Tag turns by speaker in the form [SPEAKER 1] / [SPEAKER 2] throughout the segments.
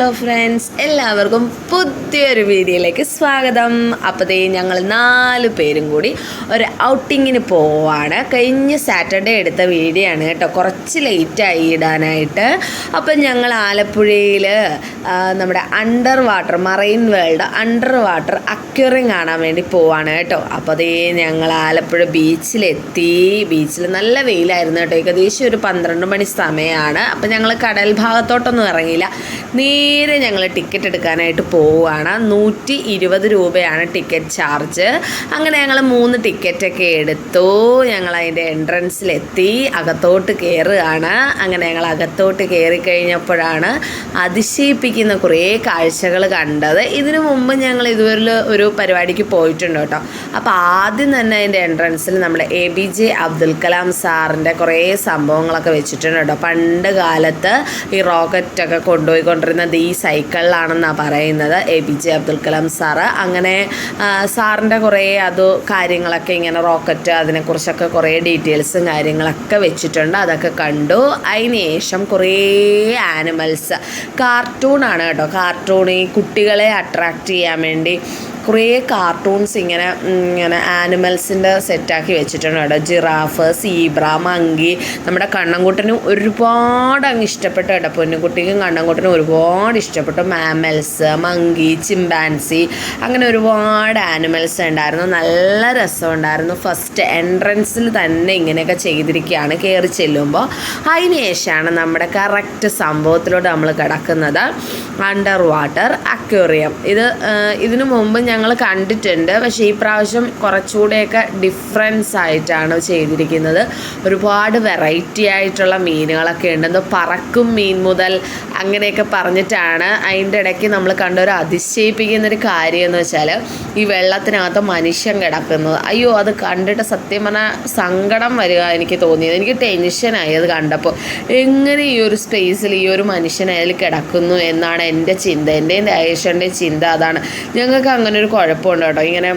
[SPEAKER 1] Hello friends, എല്ലാവർക്കും പുതിയൊരു വീഡിയോയിലേക്ക് സ്വാഗതം. അപ്പോൾ ഞങ്ങൾ 4 പേരും കൂടി ഒരു ഔട്ടിങ്ങിന് പോവാണ്. കഴിഞ്ഞ സാറ്റർഡേ എടുത്ത വീഡിയോ ആണ് കേട്ടോ, കുറച്ച് ലേറ്റായി ഇടാനായിട്ട്. അപ്പം ഞങ്ങൾ ആലപ്പുഴയിൽ നമ്മുടെ under water marine world under water aquarium കാണാൻ വേണ്ടി പോവാണ് കേട്ടോ. അപ്പോൾ ഞങ്ങൾ ആലപ്പുഴ ബീച്ചിലെത്തി. ബീച്ചിൽ നല്ല വെയിലായിരുന്നു കേട്ടോ, ഏകദേശം ഒരു 12 മണി സമയമാണ്. അപ്പം ഞങ്ങൾ കടൽ ഭാഗത്തോട്ടൊന്നും ഇറങ്ങിയില്ല, നേരെ ഞങ്ങൾ ടിക്കറ്റ് എടുക്കാനായിട്ട് പോവുകയാണ്. 120 രൂപയാണ് ടിക്കറ്റ് ചാർജ്. അങ്ങനെ ഞങ്ങൾ 3 ടിക്കറ്റൊക്കെ എടുത്തു. ഞങ്ങൾ അതിൻ്റെ എൻട്രൻസിലെത്തി, അകത്തോട്ട് കയറുകയാണ്. അങ്ങനെ ഞങ്ങൾ അകത്തോട്ട് കയറി കഴിഞ്ഞപ്പോഴാണ് അതിശയിപ്പിക്കുന്ന കുറേ കാഴ്ചകൾ കണ്ടത്. ഇതിനു മുമ്പ് ഞങ്ങൾ ഇതുവരെ ഒരു പരിപാടിക്ക് പോയിട്ടുണ്ട് കേട്ടോ. അപ്പോൾ ആദ്യം തന്നെ അതിൻ്റെ എൻട്രൻസിൽ നമ്മുടെ APJ അബ്ദുൽ കലാം സാറിൻ്റെ കുറേ സംഭവങ്ങളൊക്കെ വെച്ചിട്ടുണ്ട് കേട്ടോ. പണ്ട് കാലത്ത് ഈ റോക്കറ്റൊക്കെ കൊണ്ടുപോയിക്കൊണ്ടിരുന്നത് ഈ സൈക്കിളിലാണെന്നാണ് പറയുന്നത് APJ അബ്ദുൽ കലാം സാറ്. അങ്ങനെ സാറിൻ്റെ കുറേ കാര്യങ്ങളൊക്കെ ഇങ്ങനെ റോക്കറ്റ് അതിനെക്കുറിച്ചൊക്കെ കുറേ ഡീറ്റെയിൽസും കാര്യങ്ങളൊക്കെ വെച്ചിട്ടുണ്ട്. അതൊക്കെ കണ്ടു. അതിന് ശേഷം കുറേ ആനിമൽസ് കാർട്ടൂണാണ് കേട്ടോ. കാർട്ടൂൺ ഈ കുട്ടികളെ അട്രാക്റ്റ് ചെയ്യാൻ വേണ്ടി കുറേ കാർട്ടൂൺസ് ഇങ്ങനെ ആനിമൽസിൻ്റെ സെറ്റാക്കി വെച്ചിട്ടുണ്ട് കേട്ടോ. Giraffe, zebra, monkey. നമ്മുടെ കണ്ണൻകുട്ടനും ഒരുപാട് അങ്ങ് ഇഷ്ടപ്പെട്ടു കേട്ടോ. പൊന്നുകുട്ടിക്കും കണ്ണൻകുട്ടനും ഒരുപാട് ഇഷ്ടപ്പെട്ടു. മാമൽസ്, മങ്കി, ചിമ്പാൻസി, അങ്ങനെ ഒരുപാട് ആനിമൽസ് ഉണ്ടായിരുന്നു. നല്ല രസമുണ്ടായിരുന്നു. ഫസ്റ്റ് എൻട്രൻസിൽ തന്നെ ഇങ്ങനെയൊക്കെ ചെയ്തിരിക്കുകയാണ് കയറി ചെല്ലുമ്പോൾ. അതിന് ശേഷമാണ് നമ്മുടെ കറക്റ്റ് സംഭവത്തിലൂടെ നമ്മൾ കിടക്കുന്നത്, അണ്ടർ വാട്ടർ അക്വേറിയം. ഇതിനു മുമ്പ് ഞങ്ങൾ കണ്ടിട്ടുണ്ട്, പക്ഷേ ഈ പ്രാവശ്യം കുറച്ചുകൂടെയൊക്കെ ഡിഫറൻസ് ആയിട്ടാണ് ചെയ്തിരിക്കുന്നത്. ഒരുപാട് വെറൈറ്റി ആയിട്ടുള്ള മീനുകളൊക്കെ ഉണ്ട്. എന്തോ പറക്കും മീൻ മുതൽ അങ്ങനെയൊക്കെ പറഞ്ഞിട്ടാണ്. അതിൻ്റെ ഇടയ്ക്ക് നമ്മൾ കണ്ട ഒരു അതിശയിപ്പിക്കുന്നൊരു കാര്യം എന്ന് വെച്ചാൽ ഈ വെള്ളത്തിനകത്ത് മനുഷ്യൻ കിടക്കുന്നത്. അയ്യോ, അത് കണ്ടിട്ട് സത്യം പറഞ്ഞാൽ സങ്കടം വരിക എനിക്ക് തോന്നിയത്. എനിക്ക് ടെൻഷനായി അത് കണ്ടപ്പോൾ. എങ്ങനെ ഈ ഒരു സ്പേസിൽ ഈ ഒരു മനുഷ്യൻ അതിൽ കിടക്കുന്നു എന്നാണ് എൻ്റെ ചിന്ത, എൻ്റെയും ആയേഷൻ്റെയും ചിന്ത അതാണ്. ഞങ്ങൾക്ക് അങ്ങനെ ഒരു കുഴപ്പമുണ്ട് കേട്ടോ, ഇങ്ങനെ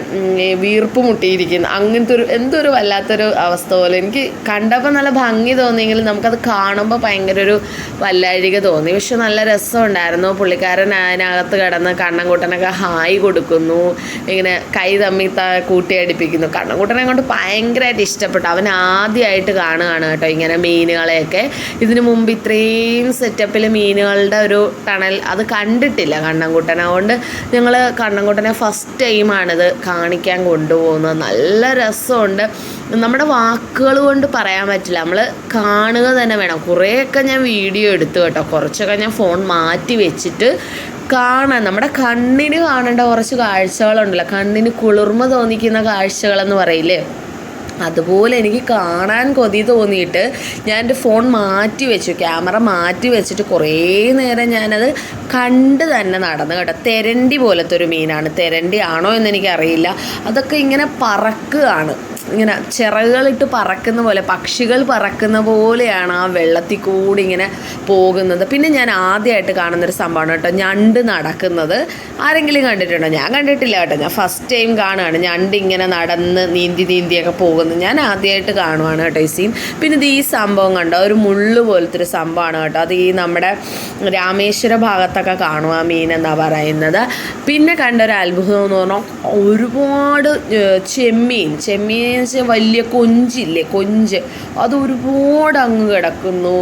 [SPEAKER 1] വീർപ്പ് മുട്ടിയിരിക്കുന്നു അങ്ങനത്തെ എന്തൊരു വല്ലാത്തൊരു അവസ്ഥ പോലെ. എനിക്ക് കണ്ടപ്പോൾ നല്ല ഭംഗി തോന്നിയെങ്കിലും നമുക്കത് കാണുമ്പോൾ ഭയങ്കര ഒരു വല്ലാഴിക തോന്നി. പക്ഷെ നല്ല രസമുണ്ടായിരുന്നു. പുള്ളിക്കാരൻ അതിനകത്ത് കിടന്ന് കണ്ണൻകുട്ടനൊക്കെ ഹായ് കൊടുക്കുന്നു, ഇങ്ങനെ കൈ തമ്മി കൂട്ടിയടിപ്പിക്കുന്നു. കണ്ണൻകുട്ടനെ കൊണ്ട് ഭയങ്കരമായിട്ട് ഇഷ്ടപ്പെട്ടു. അവൻ ആദ്യമായിട്ട് കാണുകയാണ് കേട്ടോ ഇങ്ങനെ മീനുകളെയൊക്കെ. ഇതിനു മുമ്പ് ഇത്രയും സെറ്റപ്പിൽ മീനുകളുടെ ഒരു ടണൽ അത് കണ്ടിട്ടില്ല കണ്ണൻകുട്ടൻ. അതുകൊണ്ട് ഞങ്ങൾ കണ്ണൻകുട്ടനെ ഫസ്റ്റ് ടൈമാണിത് കാണിക്കാൻ കൊണ്ടുപോകുന്നത്. നല്ല രസമുണ്ട്. നമ്മുടെ വാക്കുകൾ കൊണ്ട് പറയാൻ പറ്റില്ല, നമ്മൾ കാണുക തന്നെ വേണം. കുറേയൊക്കെ ഞാൻ വീഡിയോ എടുത്തു കേട്ടോ, കുറച്ചൊക്കെ ഞാൻ ഫോൺ മാറ്റി വെച്ചിട്ട് കാണാൻ. നമ്മുടെ കണ്ണിന് കാണേണ്ട കുറച്ച് കാഴ്ചകളുണ്ടല്ലോ, കണ്ണിന് കുളിർമ തോന്നിക്കുന്ന കാഴ്ചകളെന്ന് പറയില്ലേ, അതുപോലെ എനിക്ക് കാണാൻ കൊതി തോന്നിയിട്ട് ഞാൻ എൻ്റെ ഫോൺ മാറ്റി വെച്ചു, ക്യാമറ മാറ്റി വെച്ചിട്ട് കുറേ നേരം ഞാനത് കണ്ട് തന്നെ നടന്നു കേട്ടോ. തെരണ്ടി പോലത്തെ ഒരു മീനാണ്. തെരണ്ടി ആണോ എന്നെനിക്കറിയില്ല. അതൊക്കെ ഇങ്ങനെ പറക്കുകയാണ്, ഇങ്ങനെ ചിറകുകളിട്ട് പറക്കുന്ന പോലെ, പക്ഷികൾ പറക്കുന്ന പോലെയാണ് ആ വെള്ളത്തിൽ കൂടി ഇങ്ങനെ പോകുന്നത്. പിന്നെ ഞാൻ ആദ്യമായിട്ട് കാണുന്നൊരു സംഭവമാണ് കേട്ടോ, ഞണ്ട് നടക്കുന്നത്. ആരെങ്കിലും കണ്ടിട്ടുണ്ടോ? ഞാൻ കണ്ടിട്ടില്ല കേട്ടോ, ഞാൻ ഫസ്റ്റ് ടൈം കാണുകയാണ്. ഞണ്ട് ഇങ്ങനെ നടന്ന് നീന്തിയൊക്കെ പോകുന്നത് ഞാൻ ആദ്യമായിട്ട് കാണുവാണ് കേട്ടോ ഈ സീൻ. പിന്നെ ഈ സംഭവം കണ്ടോ, ഒരു മുള്ളു പോലത്തെ ഒരു സംഭവമാണ് കേട്ടോ. അത് ഈ നമ്മുടെ രാമേശ്വര ഭാഗത്തൊക്കെ കാണുക മീൻ എന്നാണ് പറയുന്നത്. പിന്നെ കണ്ടൊരു അത്ഭുതം എന്ന് പറഞ്ഞാൽ ഒരുപാട് ചെമ്മീൻ വലിയ കൊഞ്ചില്ലേ, കൊഞ്ച്, അത് ഒരുപാട് അങ്ങ് കിടക്കുന്നു.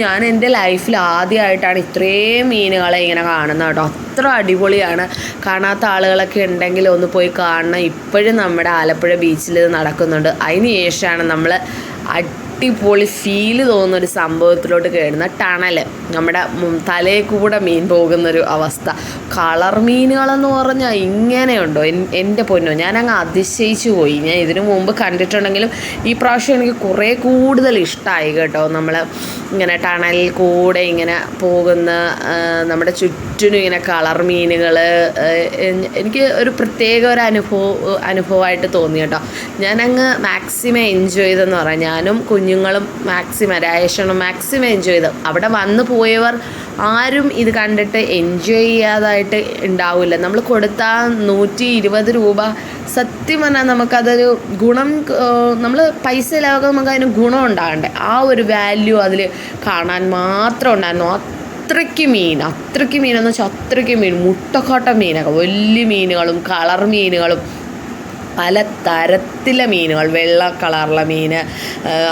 [SPEAKER 1] ഞാൻ എൻ്റെ ലൈഫിൽ ആദ്യമായിട്ടാണ് ഇത്രയും മീനുകളെ ഇങ്ങനെ കാണുന്നത് കേട്ടോ. അത്ര അടിപൊളിയാണ്. കാണാത്ത ആളുകളൊക്കെ ഉണ്ടെങ്കിൽ ഒന്ന് പോയി കാണണം. ഇപ്പോഴും നമ്മുടെ ആലപ്പുഴ ബീച്ചിൽ ഇത് നടക്കുന്നുണ്ട്. അതിന് ശേഷമാണ് നമ്മൾ അടിപൊളി ഫീല് തോന്നുന്നൊരു സംഭവത്തിലോട്ട് കയറുന്ന ടണൽ. നമ്മുടെ തലയിൽ കൂടെ മീൻ പോകുന്നൊരു അവസ്ഥ. കളർ മീനുകളെന്ന് പറഞ്ഞാൽ ഇങ്ങനെയുണ്ടോ എൻ്റെ പൊന്നോ, ഞാനങ്ങ് അതിശയിച്ചു പോയി. ഞാൻ ഇതിനു മുമ്പ് കണ്ടിട്ടുണ്ടെങ്കിലും ഈ പ്രാവശ്യം എനിക്ക് കുറേ കൂടുതൽ ഇഷ്ടമായി കേട്ടോ. നമ്മൾ ഇങ്ങനെ ടണലിൽ കൂടെ ഇങ്ങനെ പോകുന്ന നമ്മുടെ ചുറ്റിനും ഇങ്ങനെ കളർ മീനുകൾ. എനിക്ക് ഒരു പ്രത്യേക ഒരു അനുഭവമായിട്ട് തോന്നി കേട്ടോ. ഞാനങ്ങ് മാക്സിമം എൻജോയ് ചെയ്തെന്ന് പറയാം. ഞാനും കുഞ്ഞുങ്ങളും രാജേഷനും മാക്സിമം എൻജോയ് ചെയ്തു. അവിടെ വന്നു പോയവർ ആരും ഇത് കണ്ടിട്ട് എൻജോയ് ചെയ്യാതായിട്ട് ഉണ്ടാവില്ല. നമ്മൾ കൊടുത്ത 120 രൂപ സത്യം പറഞ്ഞാൽ നമുക്കതൊരു ഗുണം, നമ്മൾ പൈസ ഇല്ലാതെ നമുക്ക് അതിന് ഗുണം ഉണ്ടാകണ്ടേ, ആ ഒരു വാല്യൂ അതിൽ കാണാൻ മാത്രം ഉണ്ടായിരുന്നു. അത്രയ്ക്ക് മീനെന്ന് വെച്ചാൽ അത്രയ്ക്ക് മീൻ, മുട്ടക്കോട്ട മീനൊക്കെ, വലിയ മീനുകളും കളർ മീനുകളും, പല തരത്തിലെ മീനുകൾ, വെള്ള കളറുള്ള മീൻ,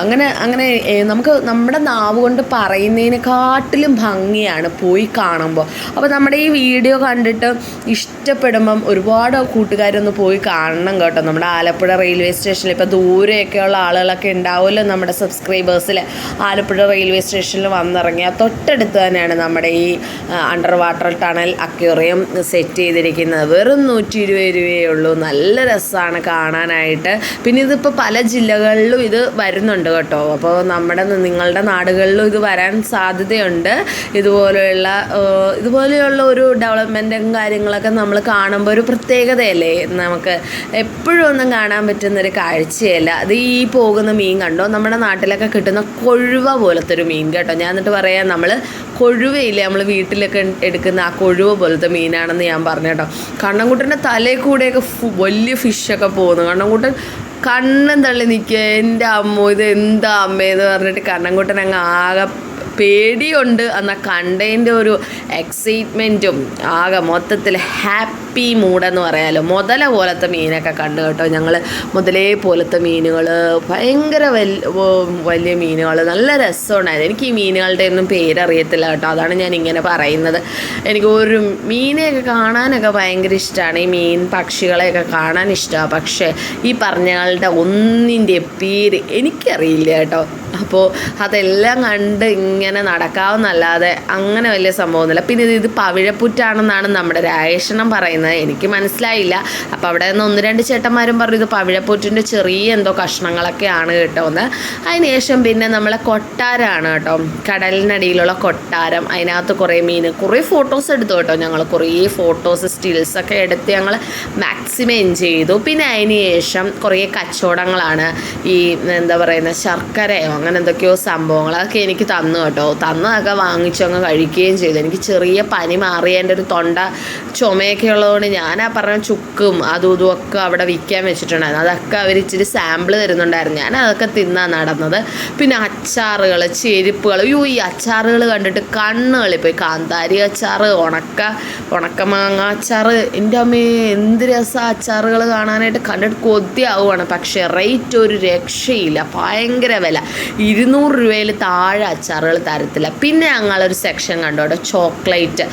[SPEAKER 1] അങ്ങനെ അങ്ങനെ നമുക്ക് നമ്മുടെ നാവ് കൊണ്ട് പറയുന്നതിനെക്കാട്ടിലും ഭംഗിയാണ് പോയി കാണുമ്പോൾ. അപ്പോൾ നമ്മുടെ ഈ വീഡിയോ കണ്ടിട്ട് ഇഷ്ടപ്പെടുമ്പം ഒരുപാട് കൂട്ടുകാരൊന്ന് പോയി കാണണം കേട്ടോ. നമ്മുടെ ആലപ്പുഴ റെയിൽവേ സ്റ്റേഷനിൽ ഇപ്പോൾ ദൂരെയൊക്കെയുള്ള ആളുകളൊക്കെ ഉണ്ടാവുമല്ലോ നമ്മുടെ സബ്സ്ക്രൈബേഴ്സിൽ. ആലപ്പുഴ റെയിൽവേ സ്റ്റേഷനിൽ വന്നിറങ്ങിയാൽ തൊട്ടടുത്ത് തന്നെയാണ് നമ്മുടെ ഈ under water tunnel aquarium set ചെയ്തിരിക്കുന്നത്. വെറും 120 രൂപയേ ഉള്ളൂ. നല്ല രസമാണ് കാണാനായിട്ട്. പിന്നെ ഇതിപ്പോൾ പല ജില്ലകളിലും ഇത് വരുന്നുണ്ട് കേട്ടോ. അപ്പോൾ നിങ്ങളുടെ നാടുകളിലും ഇത് വരാൻ സാധ്യതയുണ്ട്. ഇതുപോലെയുള്ള ഒരു ഡെവലപ്മെൻറ്റും കാര്യങ്ങളൊക്കെ നമ്മൾ കാണുമ്പോൾ ഒരു പ്രത്യേകതയല്ലേ, നമുക്ക് എപ്പോഴും ഒന്നും കാണാൻ പറ്റുന്നൊരു കാഴ്ചയല്ല. അത് ഈ പോകുന്ന മീൻ കണ്ടോ, നമ്മുടെ നാട്ടിലൊക്കെ കിട്ടുന്ന കൊഴുവ പോലത്തെ ഒരു മീൻ കേട്ടോ. ഞാൻ എന്നിട്ട് പറയാം, നമ്മൾ കൊഴുവയില്ലേ നമ്മൾ വീട്ടിലൊക്കെ എടുക്കുന്ന ആ കൊഴുവ പോലത്തെ മീനാണെന്ന് ഞാൻ പറഞ്ഞു കേട്ടോ. കണ്ണൻകുട്ടൻ്റെ തലയിൽ കൂടെയൊക്കെ വലിയ ഫിഷൊക്കെ പോകുന്നു. കണ്ണൻകുട്ടൻ കണ്ണും തള്ളി നിൽക്കുക, എൻ്റെ അമ്മോ ഇത് എന്താ അമ്മയെന്ന് പറഞ്ഞിട്ട് കണ്ണൻകുട്ടൻ അങ്ങ് ആകെ പേടിയുണ്ട്. എന്നാൽ കണ്ടതിൻ്റെ ഒരു എക്സൈറ്റ്മെൻറ്റും ആകെ മൊത്തത്തിൽ ഹാപ്പി മൂഡെന്ന് പറയാമല്ലോ. മുതല പോലത്തെ മീനൊക്കെ കണ്ടു കേട്ടോ ഞങ്ങൾ. മുതലേ പോലത്തെ മീനുകൾ, ഭയങ്കര വലിയ മീനുകൾ, നല്ല രസമുണ്ടായിരുന്നു. എനിക്ക് ഈ മീനുകളുടെ ഒന്നും പേരറിയത്തില്ല കേട്ടോ, അതാണ് ഞാൻ ഇങ്ങനെ പറയുന്നത്. എനിക്ക് ഒരു മീനെയൊക്കെ കാണാനൊക്കെ ഭയങ്കര ഇഷ്ടമാണ്, ഈ മീൻ പക്ഷികളെയൊക്കെ കാണാൻ ഇഷ്ടമാണ്. പക്ഷേ ഈ പറഞ്ഞകളുടെ ഒന്നിൻ്റെ പേര് എനിക്കറിയില്ല കേട്ടോ. അപ്പോൾ അതെല്ലാം കണ്ട് ഇങ്ങനെ നടക്കാവുന്നല്ലാതെ അങ്ങനെ വലിയ സംഭവമൊന്നുമില്ല. പിന്നെ ഇത് പവിഴപ്പുറ്റാണെന്നാണ് നമ്മുടെ രാജേഷണം പറയുന്നത്, എനിക്ക് മനസ്സിലായില്ല. അപ്പോൾ അവിടെ നിന്ന് 1-2 ചേട്ടന്മാരും പറഞ്ഞു ഇത് പവിഴപ്പുറ്റിൻ്റെ ചെറിയ എന്തോ കഷ്ണങ്ങളൊക്കെയാണ് കേട്ടോ എന്ന്. അതിനുശേഷം പിന്നെ നമ്മളെ കൊട്ടാരമാണ് കേട്ടോ, കടലിനടിയിലുള്ള കൊട്ടാരം. അതിനകത്ത് കുറേ മീൻ, കുറേ ഫോട്ടോസ് എടുത്തു കേട്ടോ ഞങ്ങൾ. കുറേ ഫോട്ടോസ് സ്റ്റിൽസൊക്കെ എടുത്ത് ഞങ്ങൾ മാക്സിമം എൻജോയ് ചെയ്തു. പിന്നെ അതിന് ശേഷം കുറേ കച്ചവടങ്ങളാണ്, ഈ എന്താ പറയുന്നത് ശർക്കരയോ അങ്ങനെ എന്തൊക്കെയോ സംഭവങ്ങൾ, അതൊക്കെ എനിക്ക് തന്നു കേട്ടോ. തന്നതൊക്കെ വാങ്ങിച്ചു അങ്ങ് കഴിക്കുകയും ചെയ്തു. എനിക്ക് ചെറിയ പനി മാറിയതിൻ്റെ ഒരു തൊണ്ട ചുമയൊക്കെ ഉള്ളതുകൊണ്ട് ഞാൻ ആ പറഞ്ഞ ചുക്കും അതും ഇതുമൊക്കെ അവിടെ വിൽക്കാൻ വെച്ചിട്ടുണ്ടായിരുന്നു. അതൊക്കെ അവർ ഇച്ചിരി സാമ്പിൾ തരുന്നുണ്ടായിരുന്നു. ഞാൻ അതൊക്കെ തിന്നാണ് നടന്നത്. പിന്നെ അച്ചാറുകൾ, ചെരുപ്പുകൾ, ഈ അച്ചാറുകൾ കണ്ടിട്ട് കണ്ണുകളിപ്പോയി. കാന്താരി അച്ചാർ, ഉണക്കമാങ്ങ അച്ചാർ, എൻ്റെ അമ്മേ എന്ത് രസം അച്ചാറുകൾ കാണാനായിട്ട്. കണ്ടിട്ട് കൊതിയാവുകയാണ്. പക്ഷേ റേറ്റ് ഒരു രക്ഷയില്ല, ഭയങ്കര വില. 200 രൂപയിൽ താഴെ അച്ചാറുകൾ തരത്തില്ല. പിന്നെ ഞങ്ങളൊരു സെക്ഷൻ കണ്ടു കേട്ടോ, ചോക്ലേറ്റ്,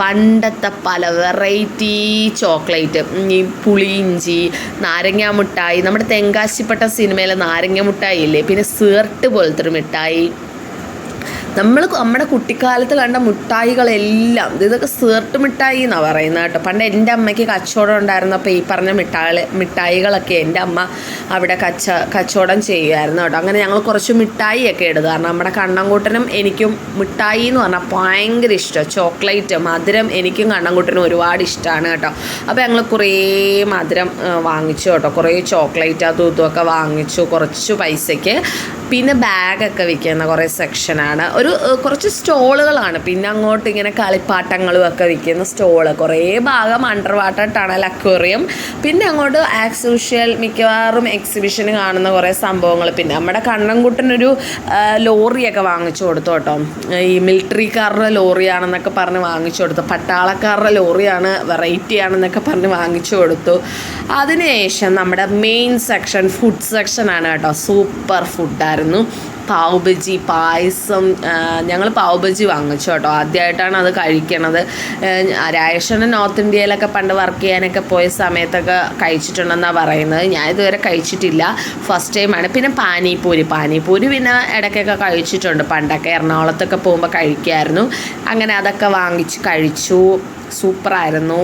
[SPEAKER 1] പണ്ടത്തെ പല വെറൈറ്റി ചോക്ലേറ്റ്, ഈ പുളിയിഞ്ചി, നാരങ്ങ മിഠായി, നമ്മുടെ തെങ്കാശിപ്പട്ട സിനിമയിലെ നാരങ്ങ മിഠായി ഇല്ലേ, പിന്നെ സീർട്ട് പോലത്തെ ഒരു മിഠായി, നമ്മുടെ കുട്ടിക്കാലത്ത് കണ്ട മിഠായികളെല്ലാം ഇതൊക്കെ സീർട്ട് മിഠായി എന്നാണ് പറയുന്നത് കേട്ടോ. പണ്ട് എൻ്റെ അമ്മയ്ക്ക് കച്ചവടം ഉണ്ടായിരുന്നപ്പോൾ ഈ പറഞ്ഞ മിഠായികളൊക്കെ എൻ്റെ അമ്മ അവിടെ കച്ചവടം ചെയ്യുമായിരുന്നു കേട്ടോ. അങ്ങനെ ഞങ്ങൾ കുറച്ച് മിഠായിയൊക്കെ എടുത്തു. കാരണം നമ്മുടെ കണ്ണൻകുട്ടനും എനിക്കും മിഠായി എന്ന് പറഞ്ഞാൽ ഭയങ്കര ഇഷ്ടമാണ്. ചോക്ലേറ്റ്, മധുരം എനിക്കും കണ്ണൻകുട്ടനും ഒരുപാട് ഇഷ്ടമാണ് കേട്ടോ. അപ്പോൾ ഞങ്ങൾ കുറേ മധുരം വാങ്ങിച്ചു കേട്ടോ, കുറേ ചോക്ലേറ്റ് അതും ഇതുമൊക്കെ വാങ്ങിച്ചു കുറച്ച് പൈസയ്ക്ക്. പിന്നെ ബാഗൊക്കെ വിൽക്കുന്ന കുറേ സെക്ഷനാണ്, കുറച്ച് സ്റ്റോളുകളാണ്. പിന്നെ അങ്ങോട്ട് ഇങ്ങനെ കളിപ്പാട്ടങ്ങളും ഒക്കെ വിൽക്കുന്ന സ്റ്റോള്, കുറേ ഭാഗം അണ്ടർ വാട്ടർ ടണൽ അക്വേറിയം. പിന്നെ അങ്ങോട്ട് ആസ് യൂഷ്വൽ മിക്കവാറും എക്സിബിഷന് കാണുന്ന കുറേ സംഭവങ്ങൾ. പിന്നെ നമ്മുടെ കണ്ണൻകുട്ടനൊരു ലോറിയൊക്കെ വാങ്ങിച്ചു കൊടുത്തു കേട്ടോ. ഈ മിലിറ്ററിക്കാരുടെ ലോറിയാണെന്നൊക്കെ പറഞ്ഞ് വാങ്ങിച്ചു കൊടുത്തു, പട്ടാളക്കാരുടെ ലോറിയാണ്, വെറൈറ്റി ആണെന്നൊക്കെ പറഞ്ഞ് വാങ്ങിച്ചു കൊടുത്തു. അതിനുശേഷം നമ്മുടെ മെയിൻ സെക്ഷൻ ഫുഡ് സെക്ഷനാണ് കേട്ടോ. സൂപ്പർ ഫുഡായിരുന്നു. പാവ് ബജി, പായസം. ഞങ്ങൾ പാവ് ബജി വാങ്ങിച്ചു കേട്ടോ, ആദ്യമായിട്ടാണ് അത് കഴിക്കണത്. രാജേഷന് നോർത്ത് ഇന്ത്യയിലൊക്കെ പണ്ട് വർക്ക് ചെയ്യാനൊക്കെ പോയ സമയത്തൊക്കെ കഴിച്ചിട്ടുണ്ടെന്നാണ് പറയുന്നത്. ഞാൻ ഇതുവരെ കഴിച്ചിട്ടില്ല, ഫസ്റ്റ് ടൈമാണ്. പിന്നെ പാനിപൂരി പിന്നെ ഇടയ്ക്കൊക്കെ കഴിച്ചിട്ടുണ്ട്, പണ്ടൊക്കെ എറണാകുളത്തൊക്കെ പോകുമ്പോൾ കഴിക്കുമായിരുന്നു. അങ്ങനെ അതൊക്കെ വാങ്ങിച്ച് കഴിച്ചു, സൂപ്പറായിരുന്നു.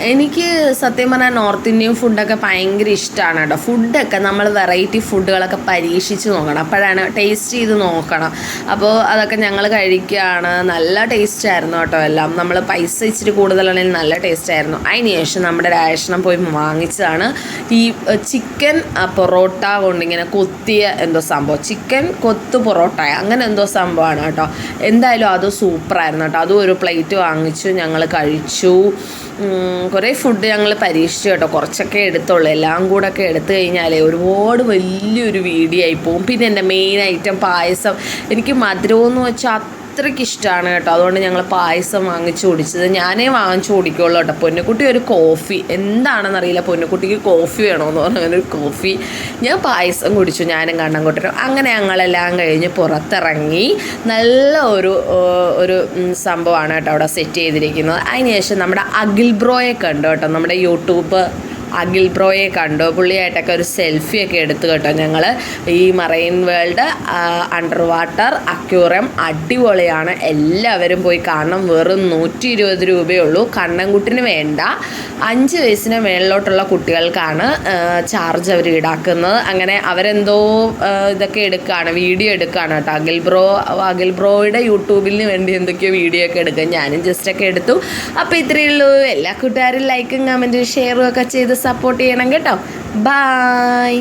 [SPEAKER 1] എനിക്ക് സത്യം പറഞ്ഞാൽ നോർത്ത് ഇന്ത്യൻ ഫുഡൊക്കെ ഭയങ്കര ഇഷ്ടമാണ് കേട്ടോ. ഫുഡൊക്കെ നമ്മൾ വെറൈറ്റി ഫുഡുകളൊക്കെ പരീക്ഷിച്ച് നോക്കണം, അപ്പോഴാണ് ടേസ്റ്റ് ചെയ്ത് നോക്കണം. അപ്പോൾ അതൊക്കെ ഞങ്ങൾ കഴിക്കുകയാണ്. നല്ല ടേസ്റ്റായിരുന്നു കേട്ടോ എല്ലാം. നമ്മൾ പൈസ ഇച്ചിരി കൂടുതലാണെങ്കിൽ നല്ല ടേസ്റ്റായിരുന്നു. അതിന് ശേഷം നമ്മുടെ രാജേഷണം പോയി വാങ്ങിച്ചതാണ് ഈ ചിക്കൻ പൊറോട്ട കൊണ്ടിങ്ങനെ കൊത്തിയ എന്തോ സംഭവം, ചിക്കൻ കൊത്തു പൊറോട്ട അങ്ങനെ എന്തോ സംഭവമാണ് കേട്ടോ. എന്തായാലും അത് സൂപ്പറായിരുന്നു കേട്ടോ. അതും ഒരു പ്ലേറ്റ് വാങ്ങിച്ചു, ഞങ്ങൾ കഴിച്ചു. കുറേ ഫുഡ് ഞങ്ങൾ പരീക്ഷിച്ചു കേട്ടോ. കുറച്ചൊക്കെ എടുത്തുള്ളൂ, എല്ലാം കൂടെ ഒക്കെ എടുത്തു കഴിഞ്ഞാൽ ഒരുപാട് വലിയൊരു വീഡിയോ ആയി പോകും. പിന്നെ എൻ്റെ മെയിൻ ഐറ്റം പായസം. എനിക്ക് മധുരമെന്ന് വെച്ചാൽ അത്രയ്ക്ക് ഇഷ്ടമാണ് കേട്ടോ. അതുകൊണ്ട് ഞങ്ങൾ പായസം വാങ്ങിച്ചു കുടിച്ചത്. ഞാനേ വാങ്ങിച്ചു കുടിക്കുള്ളൂ കേട്ടോ. പൊന്നുകുട്ടി ഒരു കോഫി, എന്താണെന്നറിയില്ല, പൊന്നുകുട്ടിക്ക് കോഫി വേണമെന്ന് പറഞ്ഞു, അങ്ങനെ ഒരു കോഫി. ഞാൻ പായസം കുടിച്ചു, ഞാനും കണ്ണൻകുട്ടനും. അങ്ങനെ ഞങ്ങളെല്ലാം കഴിഞ്ഞ് പുറത്തിറങ്ങി. നല്ല ഒരു സംഭവമാണ് കേട്ടോ അവിടെ സെറ്റ് ചെയ്തിരിക്കുന്നത്. അതിനുശേഷം നമ്മുടെ അഖിൽ ബ്രോയെ കണ്ടു കേട്ടോ, നമ്മുടെ യൂട്യൂബ് അഖിൽ ബ്രോയെ കണ്ടു. പുള്ളിയായിട്ടൊക്കെ ഒരു സെൽഫിയൊക്കെ എടുത്തു കേട്ടോ ഞങ്ങൾ. ഈ marine world under water aquarium അടിപൊളിയാണ്, എല്ലാവരും പോയി കാണണം. വെറും 120 രൂപയേ ഉള്ളൂ. കണ്ണൻകുട്ടിന് വേണ്ട 5 വയസ്സിന് മേളിലോട്ടുള്ള കുട്ടികൾക്കാണ് ചാർജ് അവർ ഈടാക്കുന്നത്. അങ്ങനെ അവരെന്തോ ഇതൊക്കെ എടുക്കുകയാണ്, വീഡിയോ എടുക്കുകയാണ് കേട്ടോ. അഖിൽ ബ്രോയുടെ യൂട്യൂബിന് വേണ്ടി എന്തൊക്കെയോ വീഡിയോ ഒക്കെ എടുക്കുക. ഞാനും ജസ്റ്റൊക്കെ എടുത്തു. അപ്പോൾ ഇത്രയേ ഉള്ളൂ. എല്ലാ കൂട്ടുകാരും ലൈക്കും കമൻറ്റും ഷെയറും ഒക്കെ ചെയ്ത് സപ്പോർട്ട് ചെയ്യണം കേട്ടോ. ബായ്.